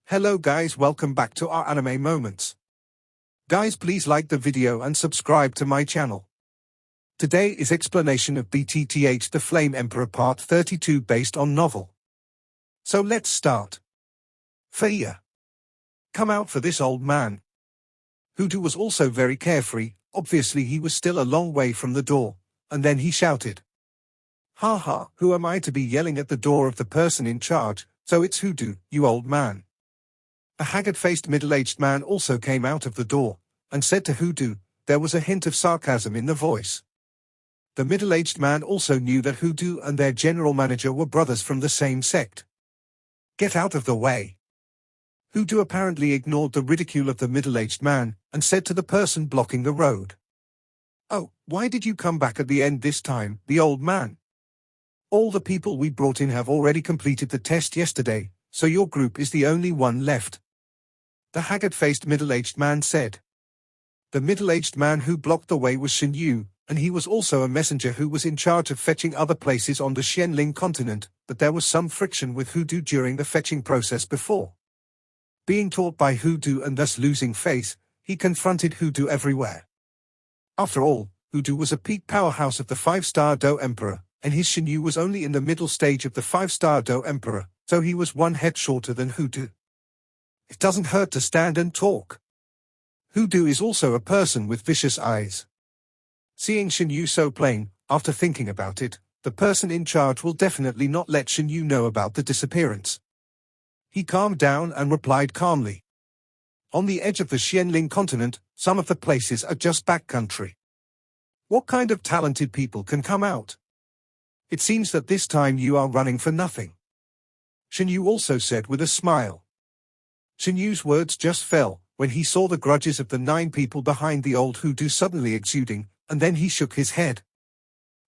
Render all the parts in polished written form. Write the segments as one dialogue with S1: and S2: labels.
S1: Hello guys, welcome back to our anime moments. Guys, please like the video and subscribe to my channel. Today is explanation of BTTH The Flame Emperor Part 32 based on novel. So let's start. Faya. Come out for this old man. Hudu was also very carefree, obviously he was still a long way from the door, and then he shouted. Haha, who am I to be yelling at the door of the person in charge, so it's Hudu, you old man. A haggard-faced middle-aged man also came out of the door, and said to Hudu. There was a hint of sarcasm in the voice. The middle-aged man also knew that Hudu and their general manager were brothers from the same sect. Get out of the way. Hudu apparently ignored the ridicule of the middle-aged man, and said to the person blocking the road. Oh, why did you come back at the end this time, the old man? All the people we brought in have already completed the test yesterday, so your group is the only one left. The haggard-faced middle-aged man said. The middle-aged man who blocked the way was Shin Yu, and he was also a messenger who was in charge of fetching other places on the Xianling continent, but there was some friction with Hudu during the fetching process before. Being taught by Hudu and thus losing face, he confronted Hudu everywhere. After all, Hudu was a peak powerhouse of the 5-star Do Emperor, and his Shin Yu was only in the middle stage of the 5-star Do Emperor, so he was one head shorter than Hudu. It doesn't hurt to stand and talk. Hudu is also a person with vicious eyes. Seeing Shin Yu so plain, after thinking about it, the person in charge will definitely not let Shin Yu know about the disappearance. He calmed down and replied calmly. On the edge of the Xianling continent, some of the places are just backcountry. What kind of talented people can come out? It seems that this time you are running for nothing. Shin Yu also said with a smile. Shin Yu's words just fell, when he saw the grudges of the 9 people behind the old Hudu suddenly exuding, and then he shook his head.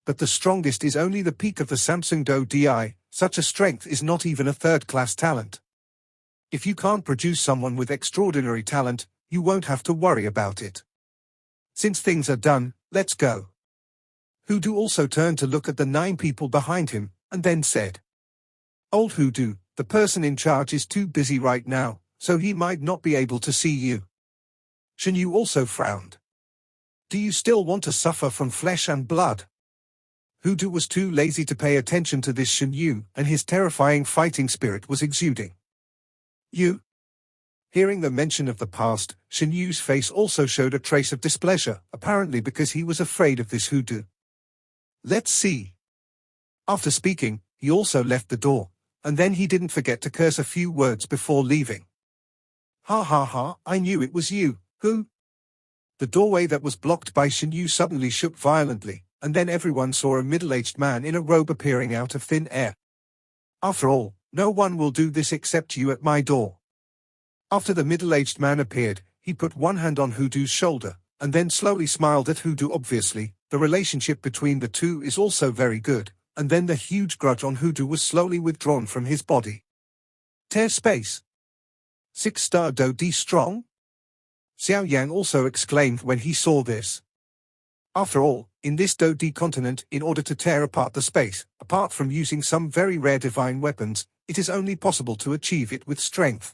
S1: But the strongest is only the peak of the Samsung Do Di, such a strength is not even a third-class talent. If you can't produce someone with extraordinary talent, you won't have to worry about it. Since things are done, let's go. Hudu also turned to look at the 9 people behind him, and then said. Old Hudu, the person in charge is too busy right now, so he might not be able to see you. Shin Yu also frowned. Do you still want to suffer from flesh and blood? Hudu was too lazy to pay attention to this Shin Yu, and his terrifying fighting spirit was exuding. You? Hearing the mention of the past, Shin Yu's face also showed a trace of displeasure, apparently because he was afraid of this Hudu. Let's see. After speaking, he also left the door, and then he didn't forget to curse a few words before leaving. Ha ha ha, I knew it was you, who? The doorway that was blocked by Shin Yu suddenly shook violently, and then everyone saw a middle-aged man in a robe appearing out of thin air. After all, no one will do this except you at my door. After the middle-aged man appeared, he put one hand on Hudu's shoulder, and then slowly smiled at Hudu. Obviously, the relationship between the two is also very good, and then the huge grudge on Hudu was slowly withdrawn from his body. Tear space. 6-star Do Di strong? Xiao Yan also exclaimed when he saw this. After all, in this Do Di continent, in order to tear apart the space, apart from using some very rare divine weapons, it is only possible to achieve it with strength.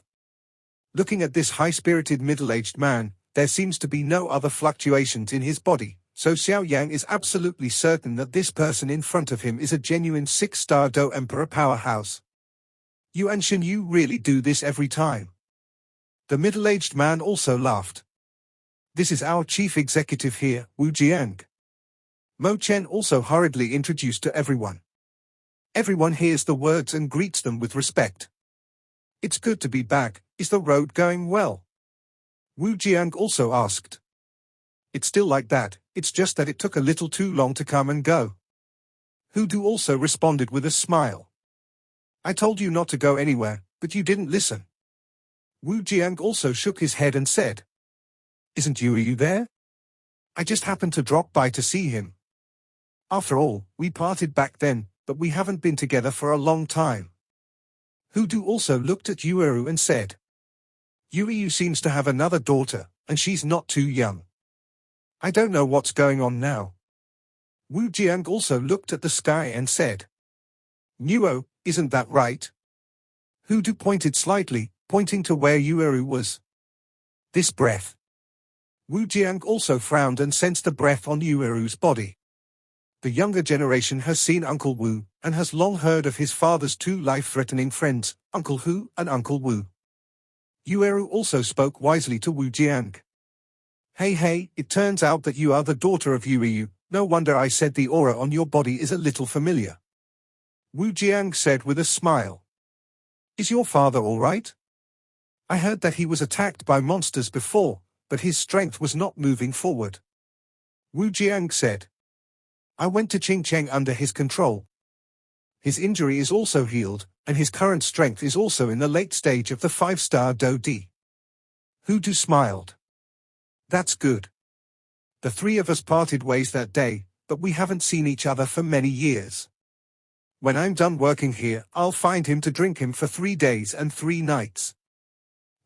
S1: Looking at this high-spirited middle-aged man, there seems to be no other fluctuations in his body, so Xiao Yang is absolutely certain that this person in front of him is a genuine 6-star Do Emperor powerhouse. You and Shin Yu really do this every time. The middle-aged man also laughed. This is our chief executive here, Wu Jiang. Mo Chen also hurriedly introduced to everyone. Everyone hears the words and greets them with respect. It's good to be back, is the road going well? Wu Jiang also asked. It's still like that, it's just that it took a little too long to come and go. Hudu also responded with a smile. I told you not to go anywhere, but you didn't listen. Wu Jiang also shook his head and said. Isn't Yu there? I just happened to drop by to see him. After all, we parted back then, but we haven't been together for a long time. Hudu also looked at Yueru and said. Yu seems to have another daughter, and she's not too young. I don't know what's going on now. Wu Jiang also looked at the sky and said. Nuo, isn't that right? Hudu pointed slightly, pointing to where Yueru was. This breath. Wu Jiang also frowned and sensed the breath on Yueru's body. The younger generation has seen Uncle Wu, and has long heard of his father's two life-threatening friends, Uncle Hu and Uncle Wu. Yueru also spoke wisely to Wu Jiang. Hey, it turns out that you are the daughter of Yueru. No wonder I said the aura on your body is a little familiar. Wu Jiang said with a smile. Is your father all right? I heard that he was attacked by monsters before, but his strength was not moving forward. Wu Jiang said. I went to Qingcheng under his control. His injury is also healed, and his current strength is also in the late stage of the 5-star Do Di. Hu Du smiled. That's good. The three of us parted ways that day, but we haven't seen each other for many years. When I'm done working here, I'll find him to drink him for 3 days and 3 nights.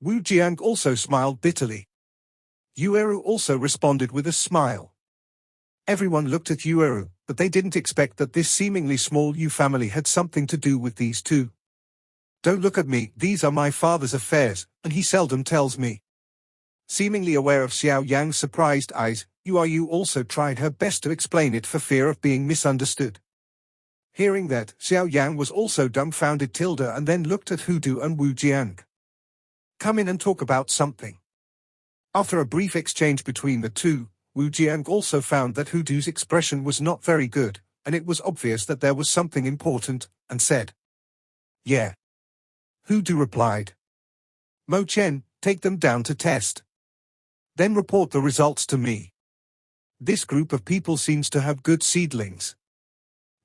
S1: Wu Jiang also smiled bitterly. Yueru also responded with a smile. Everyone looked at Yueru, but they didn't expect that this seemingly small Yu family had something to do with these two. Don't look at me, these are my father's affairs, and he seldom tells me. Seemingly aware of Xiao Yan's surprised eyes, Yu also tried her best to explain it for fear of being misunderstood. Hearing that, Xiao Yan was also dumbfounded and then looked at Hu Du and Wu Jiang. Come in and talk about something. After a brief exchange between the two, Wu Jiang also found that Hu Du's expression was not very good, and it was obvious that there was something important, and said, Yeah. Hu Du replied. Mo Chen, take them down to test. Then report the results to me. This group of people seems to have good seedlings.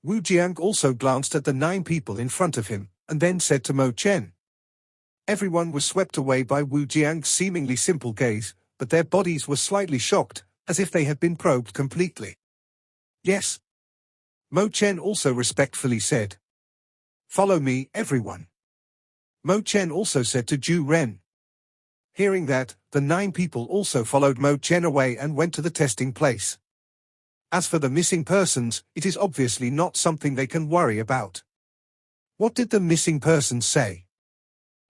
S1: Wu Jiang also glanced at the 9 people in front of him, and then said to Mo Chen. Everyone was swept away by Wu Jiang's seemingly simple gaze, but their bodies were slightly shocked, as if they had been probed completely. Yes. Mo Chen also respectfully said. Follow me, everyone. Mo Chen also said to Zhu Ren. Hearing that, the 9 people also followed Mo Chen away and went to the testing place. As for the missing persons, it is obviously not something they can worry about. What did the missing persons say?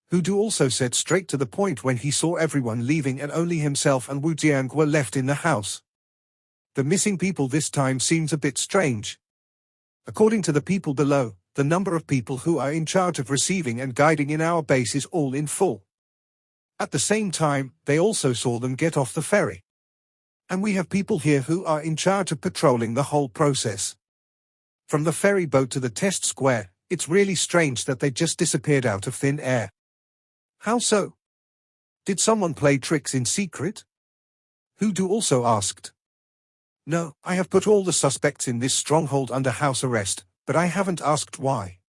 S1: Hu Du also said straight to the point when he saw everyone leaving and only himself and Wu Jiang were left in the house. The missing people this time seems a bit strange. According to the people below, the number of people who are in charge of receiving and guiding in our base is all in full. At the same time, they also saw them get off the ferry. And we have people here who are in charge of patrolling the whole process. From the ferry boat to the test square, it's really strange that they just disappeared out of thin air. How so? Did someone play tricks in secret? Hu Du also asked. No, I have put all the suspects in this stronghold under house arrest, but I haven't asked why.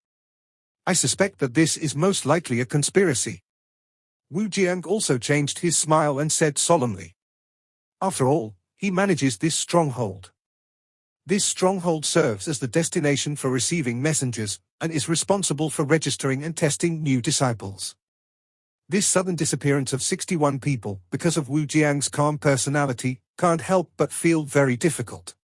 S1: I suspect that this is most likely a conspiracy. Wu Jiang also changed his smile and said solemnly. After all, he manages this stronghold. This stronghold serves as the destination for receiving messengers, and is responsible for registering and testing new disciples. This sudden disappearance of 61 people, because of Wu Jiang's calm personality, can't help but feel very difficult.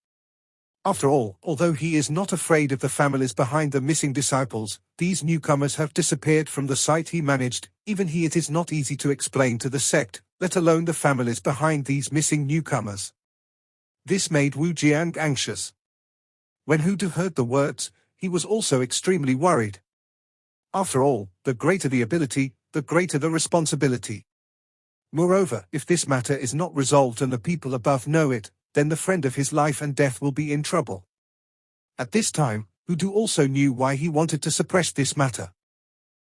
S1: After all, although he is not afraid of the families behind the missing disciples, these newcomers have disappeared from the site he managed. Even it is not easy to explain to the sect, let alone the families behind these missing newcomers. This made Wu Jiang anxious. When Hu Du heard the words, he was also extremely worried. After all, the greater the ability, the greater the responsibility. Moreover, if this matter is not resolved and the people above know it, then the friend of his life and death will be in trouble. At this time, Hu Du also knew why he wanted to suppress this matter.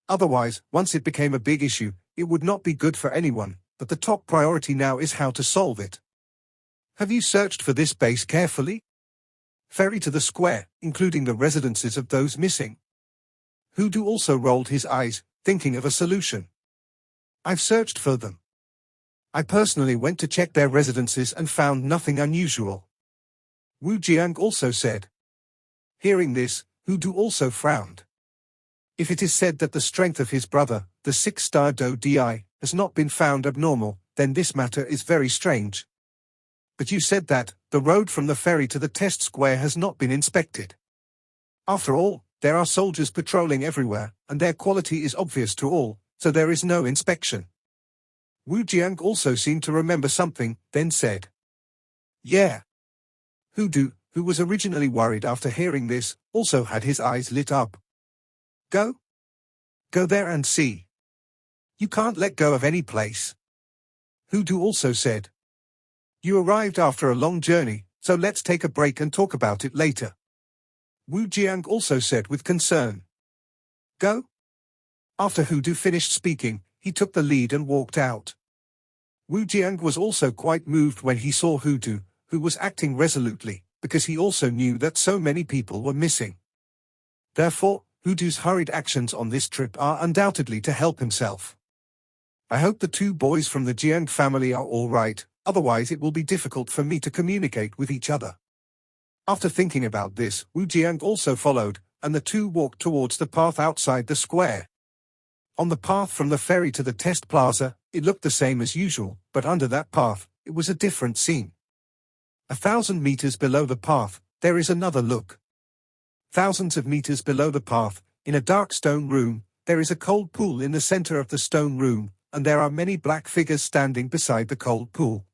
S1: Otherwise, once it became a big issue, it would not be good for anyone, but the top priority now is how to solve it. Have you searched for this base carefully? Ferry to the square, including the residences of those missing. Hu Du also rolled his eyes, thinking of a solution. I've searched for them. I personally went to check their residences and found nothing unusual. Wu Jiang also said. Hearing this, Hu Du also frowned. If it is said that the strength of his brother, the 6-star Do Di, has not been found abnormal, then this matter is very strange. But you said that the road from the ferry to the test square has not been inspected. After all, there are soldiers patrolling everywhere, and their quality is obvious to all, so there is no inspection. Wu Jiang also seemed to remember something, then said, "Yeah." Hudu, who was originally worried after hearing this, also had his eyes lit up. Go? Go there and see. You can't let go of any place. Hudu also said, "You arrived after a long journey, so let's take a break and talk about it later." Wu Jiang also said with concern, "Go?" After Hudu finished speaking, he took the lead and walked out. Wu Jiang was also quite moved when he saw Hudu, who was acting resolutely, because he also knew that so many people were missing. Therefore, Hudu's hurried actions on this trip are undoubtedly to help himself. I hope the two boys from the Jiang family are all right, otherwise it will be difficult for me to communicate with each other. After thinking about this, Wu Jiang also followed, and the two walked towards the path outside the square. On the path from the ferry to the test plaza, it looked the same as usual, but under that path, it was a different scene. 1,000 meters below the path, there is another look. Thousands of meters below the path, in a dark stone room, there is a cold pool in the center of the stone room, and there are many black figures standing beside the cold pool.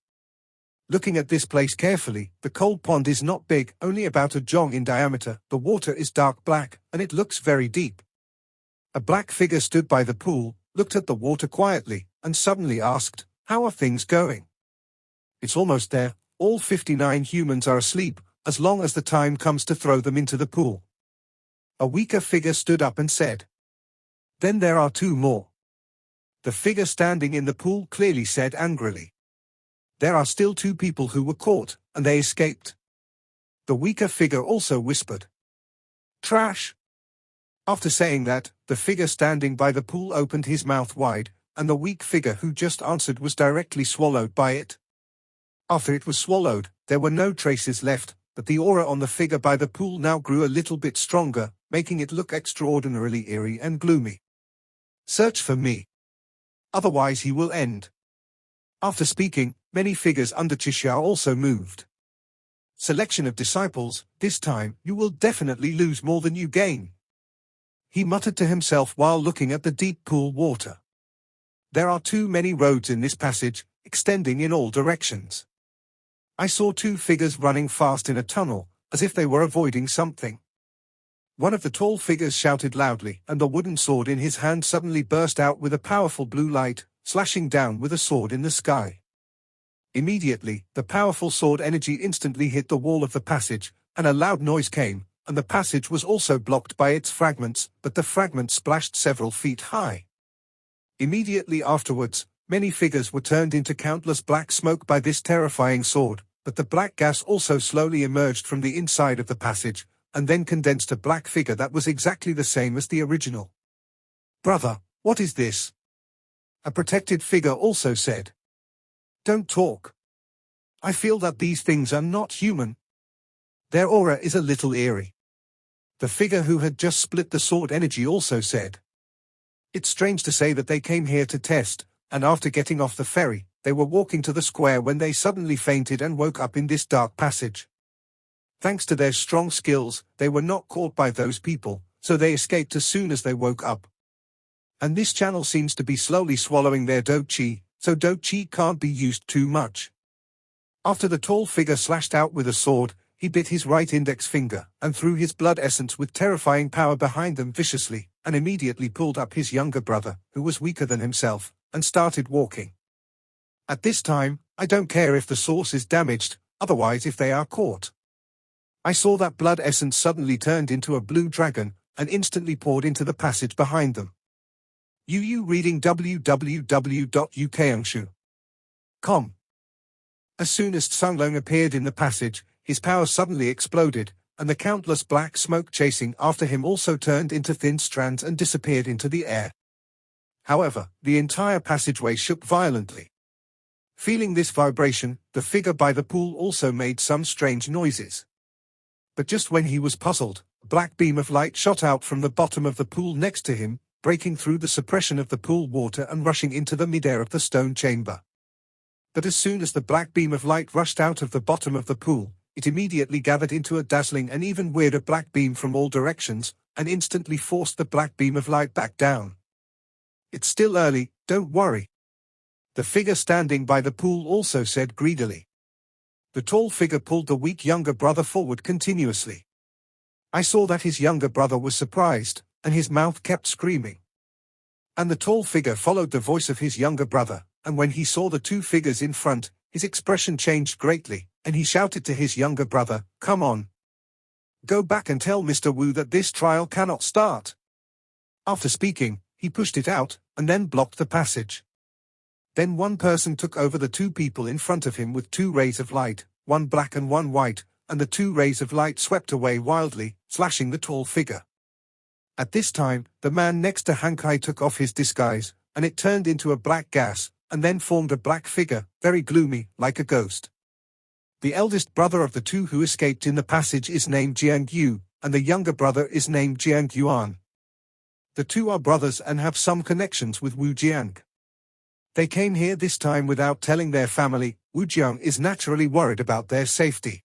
S1: Looking at this place carefully, the cold pond is not big, only about a jong in diameter, the water is dark black, and it looks very deep. A black figure stood by the pool, looked at the water quietly, and suddenly asked, "How are things going?" "It's almost there, all 59 humans are asleep, as long as the time comes to throw them into the pool." A weaker figure stood up and said, "Then there are 2 more." The figure standing in the pool clearly said angrily, "There are still 2 people who were caught, and they escaped." The weaker figure also whispered, "Trash." After saying that, the figure standing by the pool opened his mouth wide, and the weak figure who just answered was directly swallowed by it. After it was swallowed, there were no traces left, but the aura on the figure by the pool now grew a little bit stronger, making it look extraordinarily eerie and gloomy. "Search for me. Otherwise he will end." After speaking, many figures under Chixiao also moved. "Selection of disciples, this time you will definitely lose more than you gain," he muttered to himself while looking at the deep pool water. "There are too many roads in this passage, extending in all directions. I saw 2 figures running fast in a tunnel, as if they were avoiding something." One of the tall figures shouted loudly, and the wooden sword in his hand suddenly burst out with a powerful blue light, slashing down with a sword in the sky. Immediately, the powerful sword energy instantly hit the wall of the passage, and a loud noise came, and the passage was also blocked by its fragments, but the fragments splashed several feet high. Immediately afterwards, many figures were turned into countless black smoke by this terrifying sword, but the black gas also slowly emerged from the inside of the passage, and then condensed a black figure that was exactly the same as the original. "Brother, what is this?" a protected figure also said. "Don't talk. I feel that these things are not human. Their aura is a little eerie." The figure who had just split the sword energy also said, "It's strange to say that they came here to test, and after getting off the ferry, they were walking to the square when they suddenly fainted and woke up in this dark passage. Thanks to their strong skills, they were not caught by those people, so they escaped as soon as they woke up. And this channel seems to be slowly swallowing their do chi, so do chi can't be used too much." After the tall figure slashed out with a sword, he bit his right index finger, and threw his blood essence with terrifying power behind them viciously, and immediately pulled up his younger brother, who was weaker than himself, and started walking. At this time, I don't care if the source is damaged, otherwise if they are caught. I saw that blood essence suddenly turned into a blue dragon, and instantly poured into the passage behind them. You reading www.ukangshu.com. As soon as Sunglong appeared in the passage, his power suddenly exploded, and the countless black smoke chasing after him also turned into thin strands and disappeared into the air. However, the entire passageway shook violently. Feeling this vibration, the figure by the pool also made some strange noises. But just when he was puzzled, a black beam of light shot out from the bottom of the pool next to him, breaking through the suppression of the pool water and rushing into the midair of the stone chamber. But as soon as the black beam of light rushed out of the bottom of the pool, it immediately gathered into a dazzling and even weirder black beam from all directions, and instantly forced the black beam of light back down. It's still early, don't worry. The figure standing by the pool also said greedily. The tall figure pulled the weak younger brother forward continuously. I saw that his younger brother was surprised, and his mouth kept screaming. And the tall figure followed the voice of his younger brother, and when he saw the two figures in front, his expression changed greatly, and he shouted to his younger brother, "Come on. Go back and tell Mr. Wu that this trial cannot start." After speaking, he pushed it out, and then blocked the passage. Then one person took over the two people in front of him with two rays of light, one black and one white, and the two rays of light swept away wildly, slashing the tall figure. At this time, the man next to Hankai took off his disguise, and it turned into a black gas, and then formed a black figure, very gloomy, like a ghost. The eldest brother of the two who escaped in the passage is named Jiang Yu, and the younger brother is named Jiang Yuan. The two are brothers and have some connections with Wu Jiang. They came here this time without telling their family. Wu Jiang is naturally worried about their safety.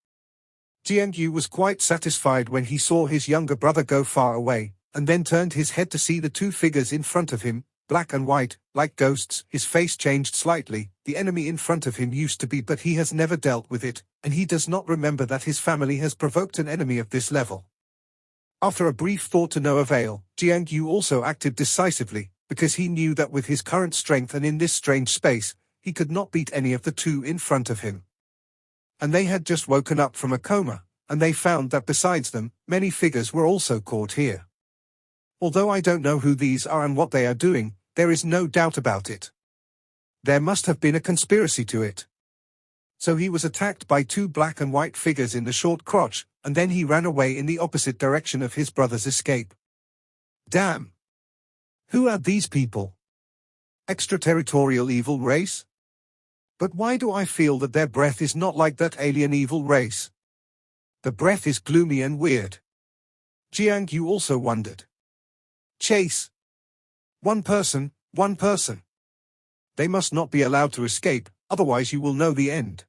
S1: Jiang Yu was quite satisfied when he saw his younger brother go far away, and then turned his head to see the two figures in front of him, black and white, like ghosts. His face changed slightly. The enemy in front of him used to be, but he has never dealt with it, and he does not remember that his family has provoked an enemy of this level. After a brief thought to no avail, Jiang Yu also acted decisively, because he knew that with his current strength and in this strange space, he could not beat any of the two in front of him. And they had just woken up from a coma, and they found that besides them, many figures were also caught here. Although I don't know who these are and what they are doing, there is no doubt about it. There must have been a conspiracy to it. So he was attacked by two black and white figures in the short crotch, and then he ran away in the opposite direction of his brother's escape. Damn! Who are these people? Extraterritorial evil race? But why do I feel that their breath is not like that alien evil race? The breath is gloomy and weird. Jiang Yu also wondered. Chase. One person, one person. They must not be allowed to escape, otherwise you will know the end.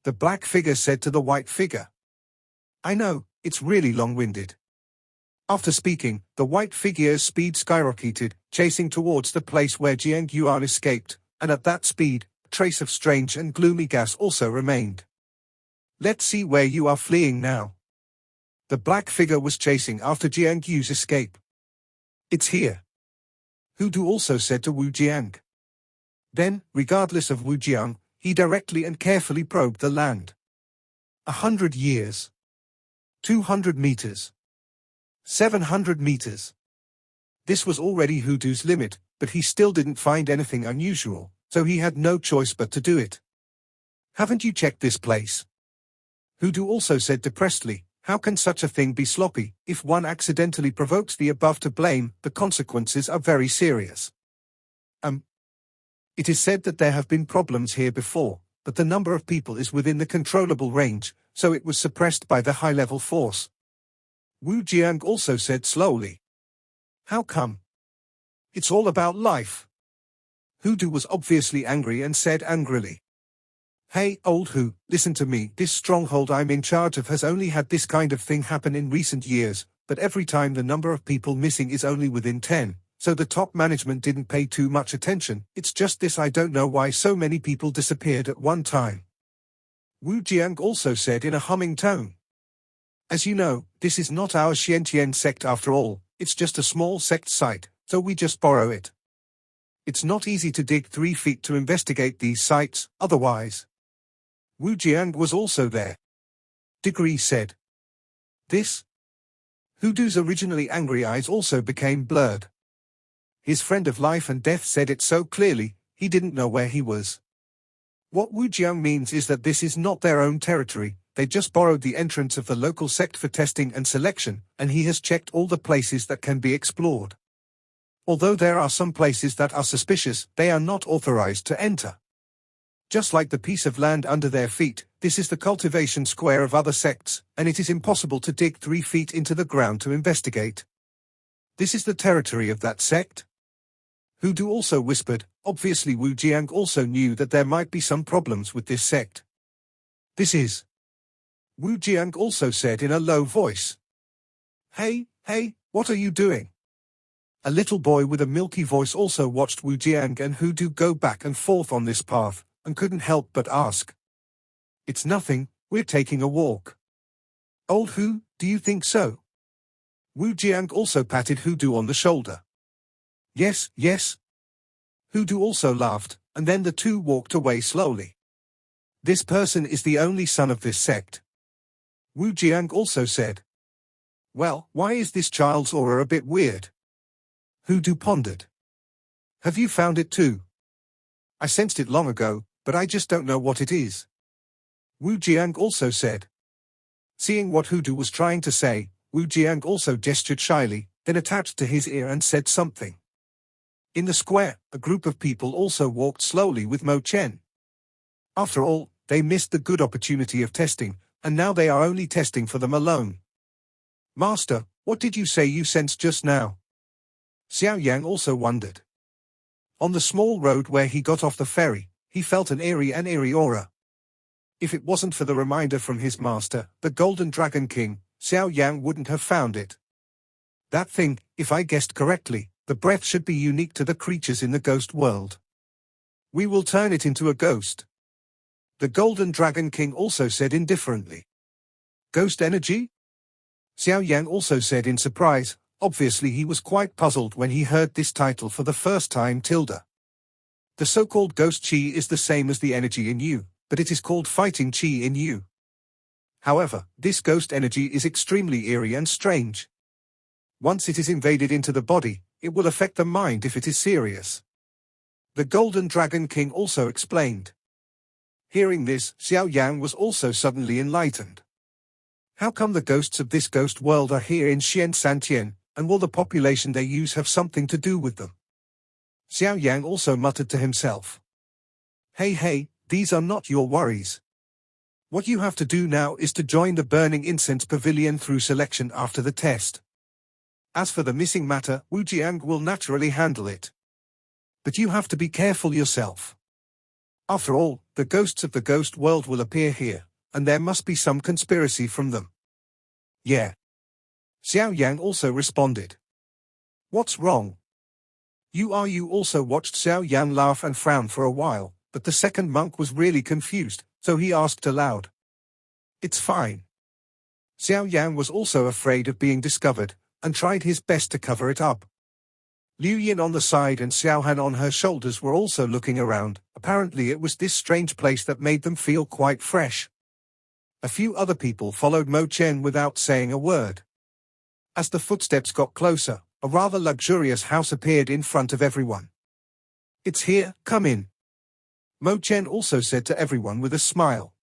S1: The black figure said to the white figure. I know, it's really long-winded. After speaking, the white figure's speed skyrocketed, chasing towards the place where Jiang Yuan escaped, and at that speed, a trace of strange and gloomy gas also remained. Let's see where you are fleeing now. The black figure was chasing after Jiang Yu's escape. It's here. Hudu also said to Wu Jiang. Then, regardless of Wu Jiang, he directly and carefully probed the land. 100 years. 200 meters. 700 meters. This was already Hudu's limit, but he still didn't find anything unusual, so he had no choice but to do it. Haven't you checked this place? Hudu also said depressedly, how can such a thing be sloppy? If one accidentally provokes the above to blame, the consequences are very serious. It is said that there have been problems here before, but the number of people is within the controllable range, so it was suppressed by the high-level force. Wu Jiang also said slowly. How come? It's all about life. Hudu was obviously angry and said angrily. Hey, old Hu, listen to me. This stronghold I'm in charge of has only had this kind of thing happen in recent years, but every time the number of people missing is only within 10. So the top management didn't pay too much attention. It's just this, I don't know why so many people disappeared at one time. Wu Jiang also said in a humming tone. As you know, this is not our Xiantian sect after all, it's just a small sect site, so we just borrow it. It's not easy to dig 3 feet to investigate these sites, otherwise. Wu Jiang was also there. Degree said. This? Hudu's originally angry eyes also became blurred. His friend of life and death said it so clearly, he didn't know where he was. What Wu Jiang means is that this is not their own territory, they just borrowed the entrance of the local sect for testing and selection, and he has checked all the places that can be explored. Although there are some places that are suspicious, they are not authorized to enter. Just like the piece of land under their feet, this is the cultivation square of other sects, and it is impossible to dig 3 feet into the ground to investigate. This is the territory of that sect? Hudu also whispered. Obviously Wu Jiang also knew that there might be some problems with this sect. This is. Wu Jiang also said in a low voice. Hey, what are you doing? A little boy with a milky voice also watched Wu Jiang and Hudu go back and forth on this path, and couldn't help but ask. "It's nothing, we're taking a walk." "Old Hu, do you think so?" Wu Jiang also patted Hudu on the shoulder. "Yes, yes." Hudu also laughed, and then the two walked away slowly. "This person is the only son of this sect," Wu Jiang also said. "Well, why is this child's aura a bit weird?" Hudu pondered. "Have you found it too?" "I sensed it long ago, but I just don't know what it is," Wu Jiang also said. Seeing what Hudu was trying to say, Wu Jiang also gestured shyly, then attached to his ear and said something. In the square, a group of people also walked slowly with Mo Chen. After all, they missed the good opportunity of testing, and now they are only testing for them alone. "Master, what did you say you sensed just now?" Xiao Yan also wondered. On the small road where he got off the ferry, he felt an eerie aura. If it wasn't for the reminder from his master, the Golden Dragon King, Xiao Yan wouldn't have found it. That thing, if I guessed correctly, the breath should be unique to the creatures in the ghost world. "We will turn it into a ghost," the Golden Dragon King also said indifferently. "Ghost energy?" Xiao Yan also said in surprise. Obviously he was quite puzzled when he heard this title for the first time. The so-called ghost chi is the same as the energy in you, but it is called fighting chi in you. However, this ghost energy is extremely eerie and strange. Once it is invaded into the body, it will affect the mind if it is serious. The Golden Dragon King also explained. Hearing this, Xiao Yan was also suddenly enlightened. How come the ghosts of this ghost world are here in Xian Santian, and will the population they use have something to do with them? Xiao Yan also muttered to himself. Hey, these are not your worries. What you have to do now is to join the Burning Incense Pavilion through selection after the test. As for the missing matter, Wu Jiang will naturally handle it. But you have to be careful yourself. After all, the ghosts of the ghost world will appear here, and there must be some conspiracy from them. Yeah. Xiao Yan also responded. What's wrong? You also watched Xiao Yan laugh and frown for a while, but the second monk was really confused, so he asked aloud. It's fine. Xiao Yan was also afraid of being discovered, and tried his best to cover it up. Liu Yin on the side and Xiao Han on her shoulders were also looking around. Apparently it was this strange place that made them feel quite fresh. A few other people followed Mo Chen without saying a word. As the footsteps got closer, a rather luxurious house appeared in front of everyone. It's here, come in. Mo Chen also said to everyone with a smile.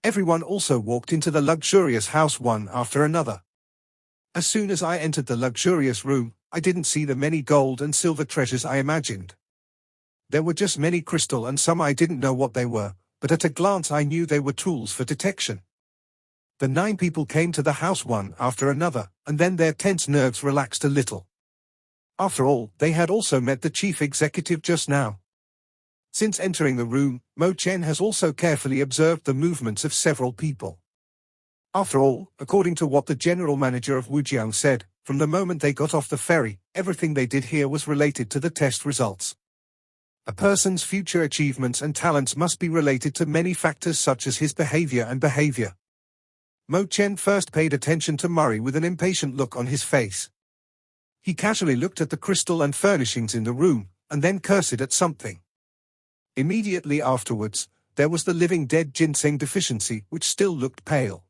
S1: Everyone also walked into the luxurious house one after another. As soon as I entered the luxurious room, I didn't see the many gold and silver treasures I imagined. There were just many crystal and some I didn't know what they were, but at a glance I knew they were tools for detection. The 9 people came to the house one after another, and then their tense nerves relaxed a little. After all, they had also met the chief executive just now. Since entering the room, Mo Chen has also carefully observed the movements of several people. After all, according to what the general manager of Wujiang said, from the moment they got off the ferry, everything they did here was related to the test results. A person's future achievements and talents must be related to many factors such as his behavior and behavior. Mo Chen first paid attention to Murray with an impatient look on his face. He casually looked at the crystal and furnishings in the room, and then cursed at something. Immediately afterwards, there was the living dead ginseng deficiency, which still looked pale.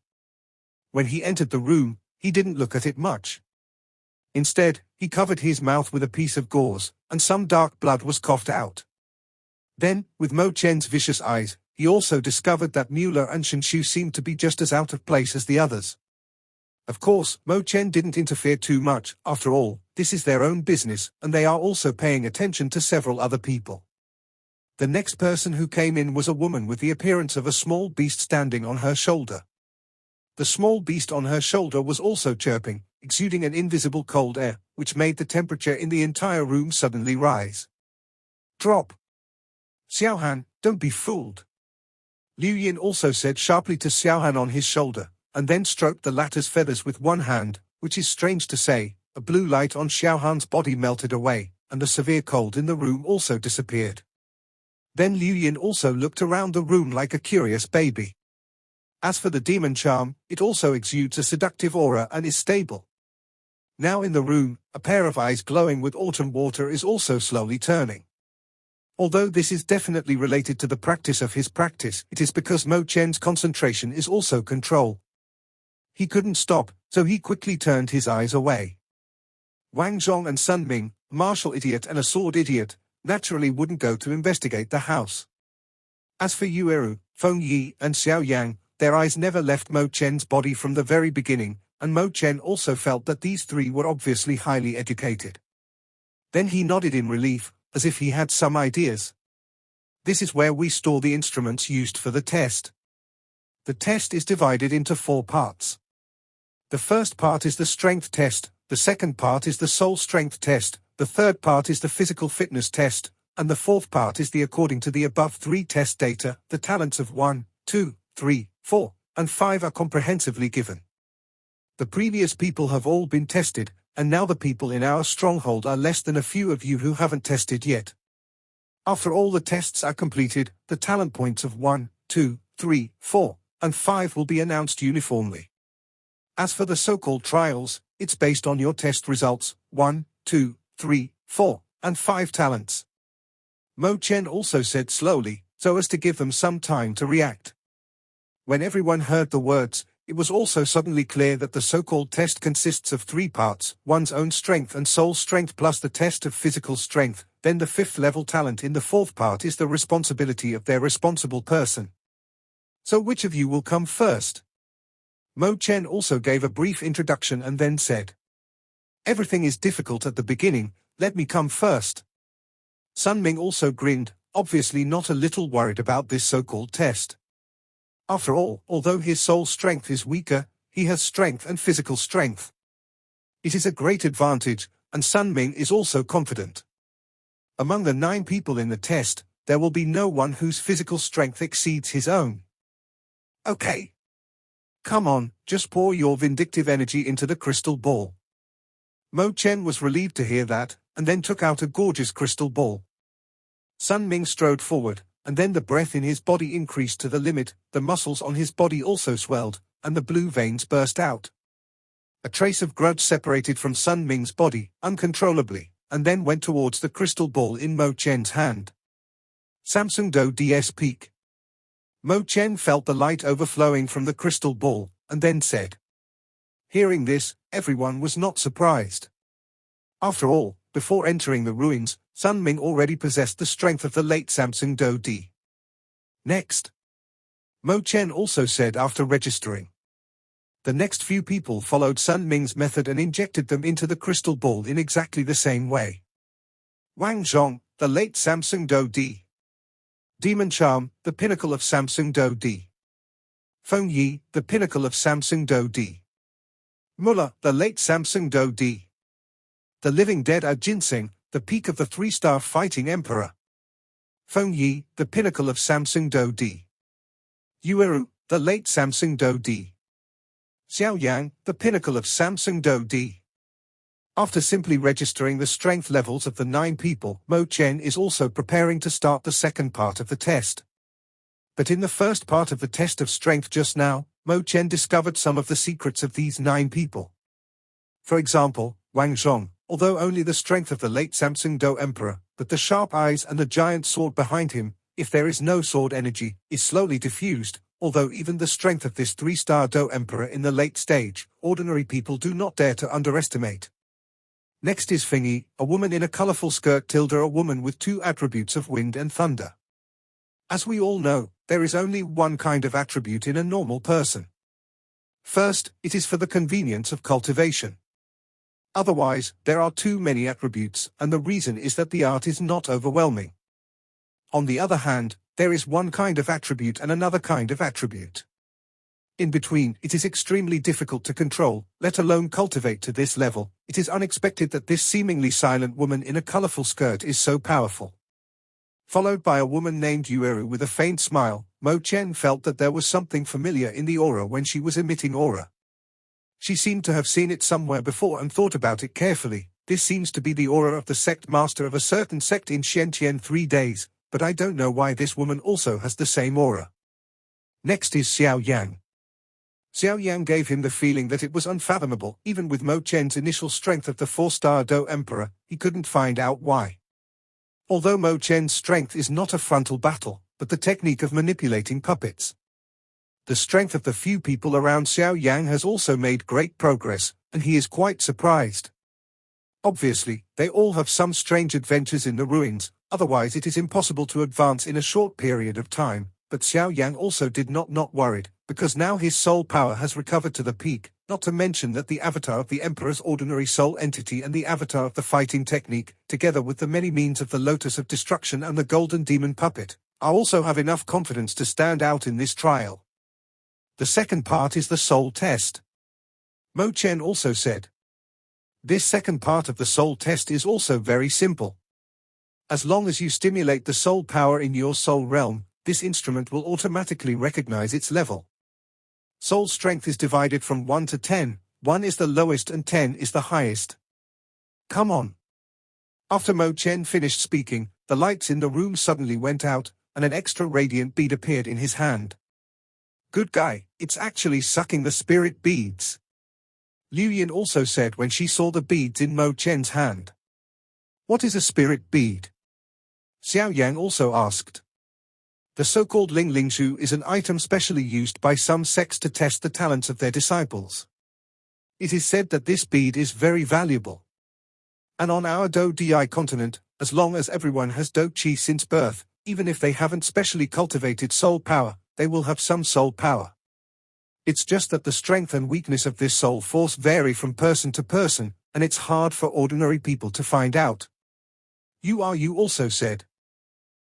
S1: When he entered the room, he didn't look at it much. Instead, he covered his mouth with a piece of gauze, and some dark blood was coughed out. Then, with Mo Chen's vicious eyes, he also discovered that Mueller and Shinshu seemed to be just as out of place as the others. Of course, Mo Chen didn't interfere too much. After all, this is their own business, and they are also paying attention to several other people. The next person who came in was a woman with the appearance of a small beast standing on her shoulder. The small beast on her shoulder was also chirping, exuding an invisible cold air, which made the temperature in the entire room suddenly rise. Drop. Xiao Han, don't be fooled. Liu Yin also said sharply to Xiao Han on his shoulder, and then stroked the latter's feathers with one hand, which is strange to say, a blue light on Xiao Han's body melted away, and the severe cold in the room also disappeared. Then Liu Yin also looked around the room like a curious baby. As for the demon charm, it also exudes a seductive aura and is stable. Now in the room, a pair of eyes glowing with autumn water is also slowly turning. Although this is definitely related to the practice of his practice, it is because Mo Chen's concentration is also control. He couldn't stop, so he quickly turned his eyes away. Wang Zhong and Sun Ming, a martial idiot and a sword idiot, naturally wouldn't go to investigate the house. As for Yueru, Feng Yi, and Xiao Yang, their eyes never left Mo Chen's body from the very beginning, and Mo Chen also felt that these three were obviously highly educated. Then he nodded in relief, as if he had some ideas. This is where we store the instruments used for the test. The test is divided into 4 parts. The first part is the strength test, the second part is the soul strength test, the third part is the physical fitness test, and the fourth part is the according to the above 3 test data, the talents of 1, 2, 3, 4, and 5 are comprehensively given. The previous people have all been tested, and now the people in our stronghold are less than a few of you who haven't tested yet. After all the tests are completed, the talent points of 1, 2, 3, 4, and 5 will be announced uniformly. As for the so-called trials, it's based on your test results, 1, 2, 3, 4, and 5 talents. Mo Chen also said slowly, so as to give them some time to react. When everyone heard the words, it was also suddenly clear that the so-called test consists of 3 parts, one's own strength and soul strength plus the test of physical strength, then the 5th level talent in the 4th part is the responsibility of their responsible person. So which of you will come first? Mo Chen also gave a brief introduction and then said, "Everything is difficult at the beginning, let me come first." Sun Ming also grinned, obviously not a little worried about this so-called test. After all, although his soul strength is weaker, he has strength and physical strength. It is a great advantage, and Sun Ming is also confident. Among the 9 people in the test, there will be no one whose physical strength exceeds his own. Okay. Come on, just pour your vindictive energy into the crystal ball. Mo Chen was relieved to hear that, and then took out a gorgeous crystal ball. Sun Ming strode forward, and then the breath in his body increased to the limit, the muscles on his body also swelled, and the blue veins burst out. A trace of grudge separated from Sun Ming's body, uncontrollably, and then went towards the crystal ball in Mo Chen's hand. Samsung Do DS Peak. Mo Chen felt the light overflowing from the crystal ball, and then said. Hearing this, everyone was not surprised. After all, before entering the ruins, Sun Ming already possessed the strength of the late Samsung Do Di. Next. Mo Chen also said after registering. The next few people followed Sun Ming's method and injected them into the crystal ball in exactly the same way. Wang Zhong, the late Samsung Do Di. Demon Charm, the pinnacle of Samsung Do Di. Feng Yi, the pinnacle of Samsung Do Di. Mullah, the late Samsung Do Di. The living dead are Ginseng, the peak of the 3-star fighting emperor. Feng Yi, the pinnacle of Samsung Do Di. Yueru, the late Samsung Do Di. Xiao Yan, the pinnacle of Samsung Do Di. After simply registering the strength levels of the 9 people, Mo Chen is also preparing to start the second part of the test. But in the first part of the test of strength just now, Mo Chen discovered some of the secrets of these 9 people. For example, Wang Zhong, although only the strength of the late Samsung Do Emperor, but the sharp eyes and the giant sword behind him, if there is no sword energy, is slowly diffused, although even the strength of this 3-star Do Emperor in the late stage, ordinary people do not dare to underestimate. Next is Feng Yi, a woman in a colorful skirt tilde a woman with 2 attributes of wind and thunder. As we all know, there is only one kind of attribute in a normal person. First, it is for the convenience of cultivation. Otherwise, there are too many attributes, and the reason is that the art is not overwhelming. On the other hand, there is one kind of attribute and another kind of attribute. In between, it is extremely difficult to control, let alone cultivate to this level. It is unexpected that this seemingly silent woman in a colorful skirt is so powerful. Followed by a woman named Yueru with a faint smile, Mo Chen felt that there was something familiar in the aura when she was emitting aura. She seemed to have seen it somewhere before and thought about it carefully. This seems to be the aura of the sect master of a certain sect in Shenzhen 3 days, but I don't know why this woman also has the same aura. Next is Xiao Yan. Xiao Yan gave him the feeling that it was unfathomable. Even with Mo Chen's initial strength of the 4-star Do Emperor, he couldn't find out why. Although Mo Chen's strength is not a frontal battle, but the technique of manipulating puppets. The strength of the few people around Xiao Yan has also made great progress, and he is quite surprised. Obviously, they all have some strange adventures in the ruins, otherwise it is impossible to advance in a short period of time, but Xiao Yan also did not worried, because now his soul power has recovered to the peak, not to mention that the avatar of the Emperor's ordinary soul entity and the avatar of the fighting technique, together with the many means of the Lotus of Destruction and the Golden Demon Puppet, also have enough confidence to stand out in this trial. The second part is the soul test. Mo Chen also said. This second part of the soul test is also very simple. As long as you stimulate the soul power in your soul realm, this instrument will automatically recognize its level. Soul strength is divided from 1 to 10, 1 is the lowest and 10 is the highest. Come on. After Mo Chen finished speaking, the lights in the room suddenly went out, and an extra radiant bead appeared in his hand. Good guy, it's actually sucking the spirit beads. Liu Yin also said when she saw the beads in Mo Chen's hand. What is a spirit bead? Xiao Yang also asked. The so-called Ling Ling Shu is an item specially used by some sects to test the talents of their disciples. It is said that this bead is very valuable. And on our Do Di continent, as long as everyone has Do Chi since birth, even if they haven't specially cultivated soul power, they will have some soul power. It's just that the strength and weakness of this soul force vary from person to person, and it's hard for ordinary people to find out. You also said.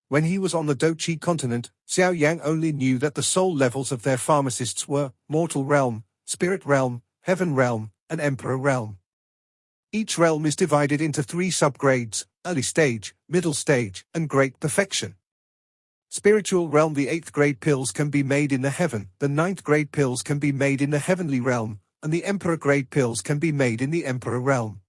S1: When he was on the Do Chi continent, Xiao Yang only knew that the soul levels of their pharmacists were Mortal Realm, Spirit Realm, Heaven Realm, and Emperor Realm. Each realm is divided into 3 subgrades: Early Stage, Middle Stage, and Great Perfection. Spiritual realm: the 8th grade pills can be made in the heaven, the 9th grade pills can be made in the heavenly realm, and the Emperor grade pills can be made in the Emperor realm.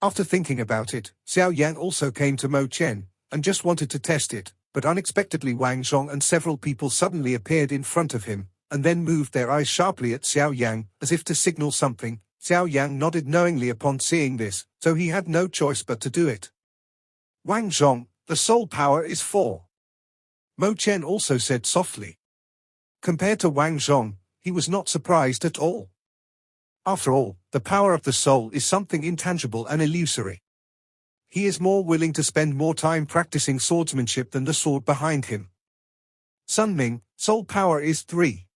S1: After thinking about it, Xiao Yang also came to Mo Chen, and just wanted to test it, but unexpectedly Wang Zhong and several people suddenly appeared in front of him, and then moved their eyes sharply at Xiao Yang, as if to signal something. Xiao Yang nodded knowingly upon seeing this, so he had no choice but to do it. Wang Zhong, the soul power is 4. Mo Chen also said softly. Compared to Wang Zhong, he was not surprised at all. After all, the power of the soul is something intangible and illusory. He is more willing to spend more time practicing swordsmanship than the sword behind him. Sun Ming, soul power is 3.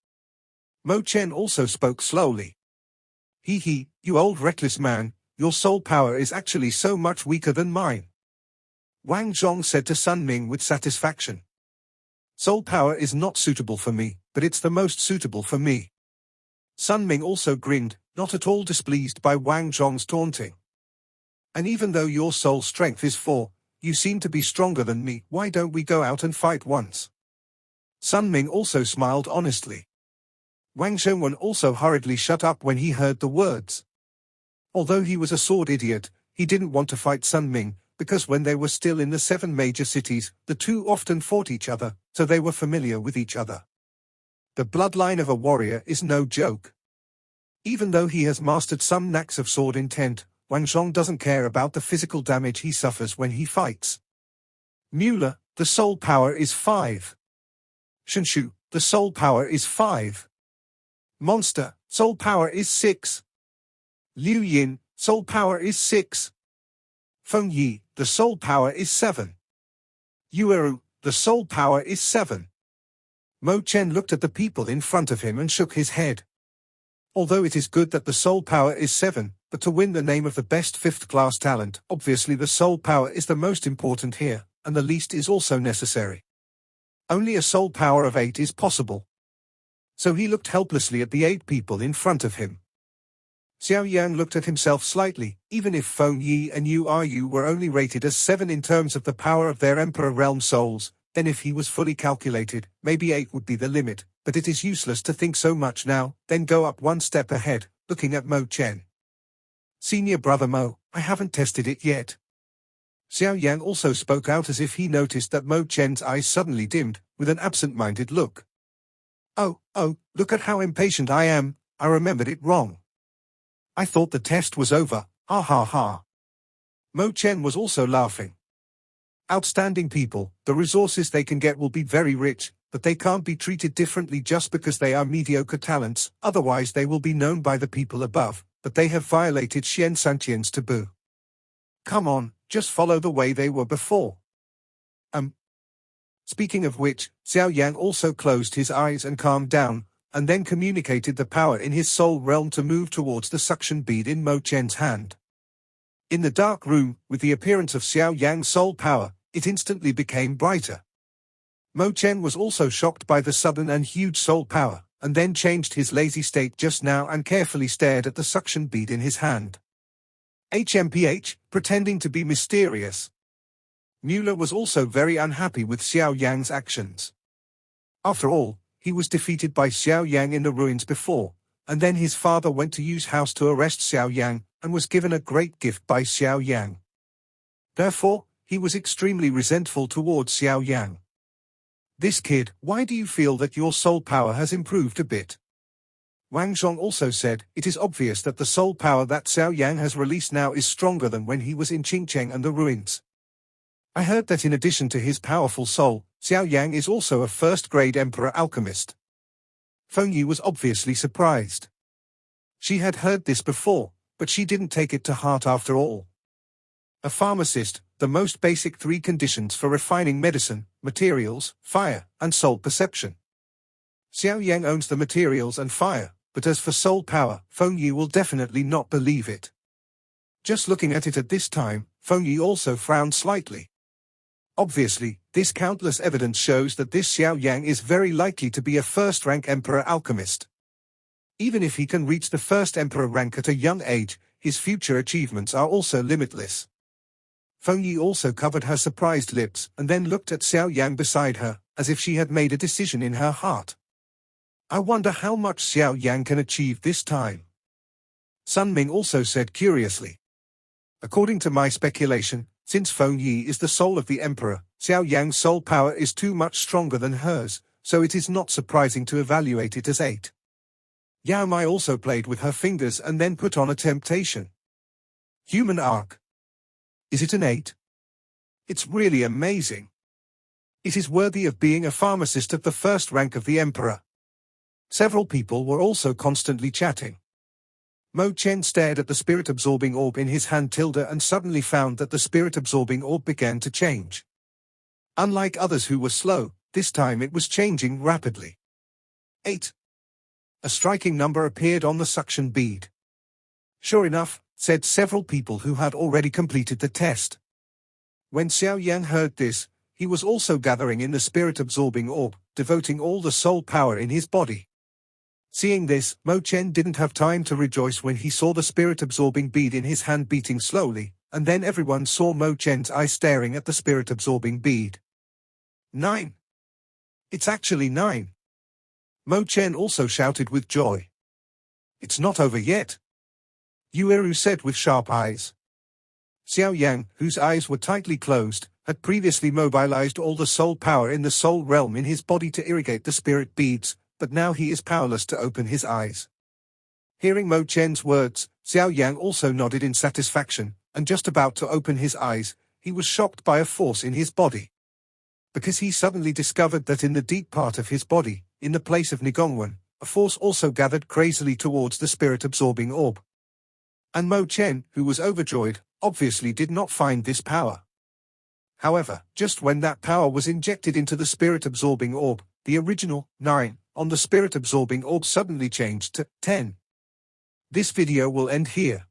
S1: Mo Chen also spoke slowly. He, you old reckless man, your soul power is actually so much weaker than mine. Wang Zhong said to Sun Ming with satisfaction. Soul power is not suitable for me, but it's the most suitable for me. Sun Ming also grinned, not at all displeased by Wang Zhong's taunting. And even though your soul strength is 4, you seem to be stronger than me. Why don't we go out and fight once? Sun Ming also smiled honestly. Wang Zhongwen also hurriedly shut up when he heard the words. Although he was a sword idiot, he didn't want to fight Sun Ming, because when they were still in the 7 major cities, the two often fought each other, so they were familiar with each other. The bloodline of a warrior is no joke. Even though he has mastered some knacks of sword intent, Wang Zhong doesn't care about the physical damage he suffers when he fights. Mueller, the soul power is 5. Shunshu, the soul power is 5. Monster, soul power is 6. Liu Yin, soul power is 6. Feng Yi, the soul power is 7. Yueru, the soul power is 7. Mo Chen looked at the people in front of him and shook his head. Although it is good that the soul power is 7, but to win the name of the best 5th-class talent, obviously the soul power is the most important here, and the least is also necessary. Only a soul power of 8 is possible. So he looked helplessly at the 8 people in front of him. Xiao Yan looked at himself slightly. Even if Feng Yi and Yu were only rated as 7 in terms of the power of their Emperor Realm souls, then if he was fully calculated, maybe 8 would be the limit, but it is useless to think so much now. Then go up one step ahead. looking at Mo Chen. Senior brother Mo, I haven't tested it yet. Xiao Yan also spoke out as if he noticed that Mo Chen's eyes suddenly dimmed, with an absent-minded look. Oh, look at how impatient I am, I remembered it wrong. I thought the test was over, ha ha ha. Mo Chen was also laughing. Outstanding people, the resources they can get will be very rich, but they can't be treated differently just because they are mediocre talents, otherwise they will be known by the people above, but they have violated Xian Sanqian's taboo. Come on, just follow the way they were before. Speaking of which, Xiao Yang also closed his eyes and calmed down, and then communicated the power in his soul realm to move towards the suction bead in Mo Chen's hand. In the dark room, with the appearance of Xiao Yang's soul power, it instantly became brighter. Mo Chen was also shocked by the sudden and huge soul power, and then changed his lazy state just now and carefully stared at the suction bead in his hand. HMPH, pretending to be mysterious. Mueller was also very unhappy with Xiao Yang's actions. After all, he was defeated by Xiao Yang in the ruins before, and then his father went to Yu's house to arrest Xiao Yang, and was given a great gift by Xiao Yang. Therefore, he was extremely resentful towards Xiao Yang. This kid, why do you feel that your soul power has improved a bit? Wang Zhong also said, it is obvious that the soul power that Xiao Yang has released now is stronger than when he was in Qingcheng and the ruins. I heard that in addition to his powerful soul, Xiao Yang is also a first-grade emperor alchemist. Feng Yi was obviously surprised. She had heard this before, but she didn't take it to heart after all. A pharmacist, the most basic three conditions for refining medicine, materials, fire, and soul perception. Xiao Yang owns the materials and fire, but as for soul power, Feng Yi will definitely not believe it. Just looking at it at this time, Feng Yi also frowned slightly. Obviously, this countless evidence shows that this Xiao Yang is very likely to be a first-rank emperor alchemist. Even if he can reach the first emperor rank at a young age, his future achievements are also limitless. Feng Yi also covered her surprised lips and then looked at Xiao Yang beside her, as if she had made a decision in her heart. I wonder how much Xiao Yang can achieve this time. Sun Ming also said curiously. According to my speculation, since Feng Yi is the soul of the emperor, Xiao Yang's soul power is too much stronger than hers, so it is not surprising to evaluate it as 8. Yao Mai also played with her fingers and then put on a temptation. Human arc. Is it an 8? It's really amazing. It is worthy of being a pharmacist of the first rank of the emperor. Several people were also constantly chatting. Mo Chen stared at the spirit-absorbing orb in his hand and suddenly found that the spirit-absorbing orb began to change. Unlike others who were slow, this time it was changing rapidly. 8. A striking number appeared on the suction bead. Sure enough, said several people who had already completed the test. When Xiao Yang heard this, he was also gathering in the spirit-absorbing orb, devoting all the soul power in his body. Seeing this, Mo Chen didn't have time to rejoice when he saw the spirit-absorbing bead in his hand beating slowly, and then everyone saw Mo Chen's eyes staring at the spirit-absorbing bead. 9. It's actually 9. Mo Chen also shouted with joy. It's not over yet. Yueru said with sharp eyes. Xiao Yang, whose eyes were tightly closed, had previously mobilized all the soul power in the soul realm in his body to irrigate the spirit beads, but now he is powerless to open his eyes. Hearing Mo Chen's words, Xiao Yang also nodded in satisfaction, and just about to open his eyes, he was shocked by a force in his body. Because he suddenly discovered that in the deep part of his body, in the place of Nigongwen, a force also gathered crazily towards the spirit-absorbing orb. And Mo Chen, who was overjoyed, obviously did not find this power. However, just when that power was injected into the spirit-absorbing orb, the original 9 on the spirit-absorbing orb suddenly changed to 10. This video will end here.